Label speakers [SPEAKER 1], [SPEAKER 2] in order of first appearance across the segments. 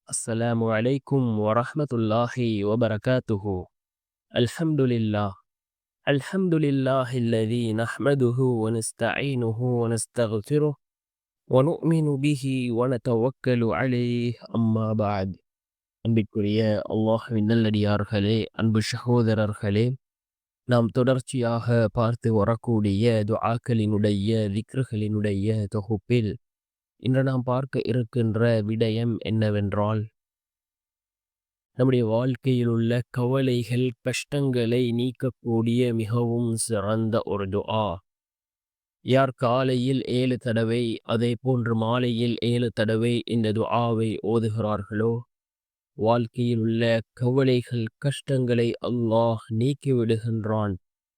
[SPEAKER 1] السلام عليكم ورحمة الله وبركاته. الحمد لله. الحمد لله الذي نحمده ونستعينه ونستغفره ونؤمن به ونتوكل عليه. أما بعد. அன்பிற்குரிய அல்லாஹ்வின் நல்லடியார்களே, அன்பு சகோதரர்களே, நாம் தொடர்ச்சியாக பார்த்து வரக்கூடிய துஆக்களினுடைய திக்ருகளினுடைய தொகுப்பில் இன்று நாம் பார்க்க இருக்கின்ற விடயம் என்னவென்றால், நம்முடைய வாழ்க்கையில் உள்ள கவலைகள் கஷ்டங்களை நீக்கக்கூடிய மிகவும் சிறந்த ஒரு துஆ. யார் காலையில் 7 தடவை அதே போன்று மாலையில் 7 தடவை இந்த துஆவை ஓதுகிறார்களோ, வாழ்க்கையில் உள்ள கவலைகள் கஷ்டங்களை அல்லாஹ் நீக்கி விடுகின்றான்.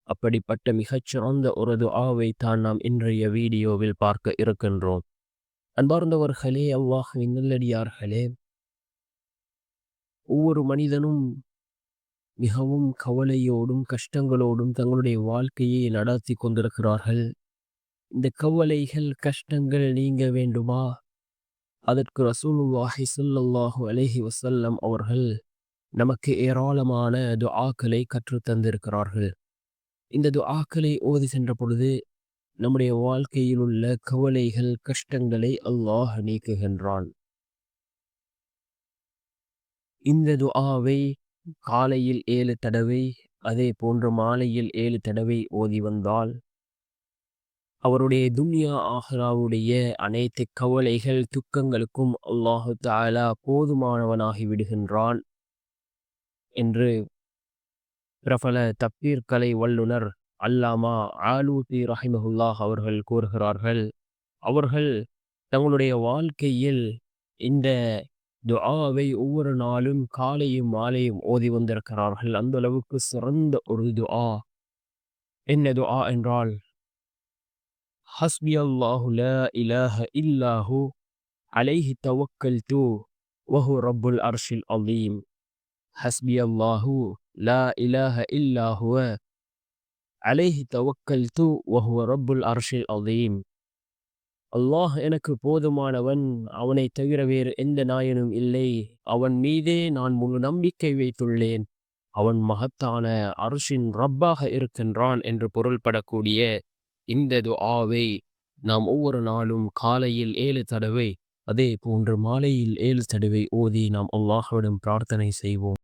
[SPEAKER 1] அப்படிப்பட்ட மிகச்சிறந்த ஒரு துஆவை தான் நாம் இன்றைய வீடியோவில் பார்க்க இருக்கின்றோம். அன்பார்ந்தவர்களே, அல்லாஹ்வின் நல்லடியார்களே, ஒவ்வொரு மனிதனும் மிகவும் கவலையோடும் கஷ்டங்களோடும் தங்களுடைய வாழ்க்கையை நடத்தி கொண்டிருக்கிறார்கள். இந்த கவலைகள் கஷ்டங்கள் நீங்க வேண்டுமா? அதற்கு ரசூலுல்லாஹி ஸல்லல்லாஹு அலைஹி வஸல்லம் அவர்கள் நமக்கு ஏராளமான துஆக்களை கற்றுத் தந்திருக்கிறார்கள். இந்த துஆக்களை ஓதி சென்ற பொழுது நம்முடைய வாழ்க்கையில் உள்ள கவலைகள் கஷ்டங்களை அல்லாஹ் நீக்குகின்றான். இந்த துஆவை காலையில் 7 தடவை அதே போன்று மாலையில் 7 தடவை ஓதி வந்தால் அவருடைய துன்யா ஆஹிராவுடைய அனைத்து கவலைகள் துக்கங்களுக்கும் அல்லாஹு தஆலா போதுமானவனாகி விடுகின்றான் என்று பிரபல தப்சீர் கலை வல்லுனர் அல்லாமா ஆலூசி ரஹிமஹுல்லாஹ் அவர்கள் கூறுகிறார்கள். அவர்கள் தங்களுடைய வாழ்க்கையில் இந்த துஆவை ஒவ்வொரு நாளும் காலையும் மாலையும் ஓதி வந்திருக்கிறார்கள். அந்த அளவுக்கு சிறந்த ஒரு துஆ. என்ன துஆ என்றால், ஹஸ்பி அல்லாஹு லா இலாஹ இல்லாஹு அலைஹி தவக்கல்து வஹு ரப்புல் அர்ஷில் அலீம். ஹஸ்பி அல்லாஹு லா இலாஹ இல்லாஹுவ அலைஹி தவக்கல்து வஹு ரப்புல் அர்ஷில் அலீம். அல்லாஹ் எனக்கு போதுமானவன், அவனை தவிர வேறு எந்த நாயனும் இல்லை, அவன் மீதே நான் முழு நம்பிக்கை வைத்துள்ளேன், அவன் மகத்தான அர்ஷின் ரப்பாக இருக்கின்றான் என்று பொருள்படக்கூடிய இந்த துஆவை நாம் ஒவ்வொரு நாளும் காலையில் 7 தடவை அதே போன்று மாலையில் 7 தடவை ஓதி நாம் அல்லாஹ்விடம் பிரார்த்தனை செய்வோம்.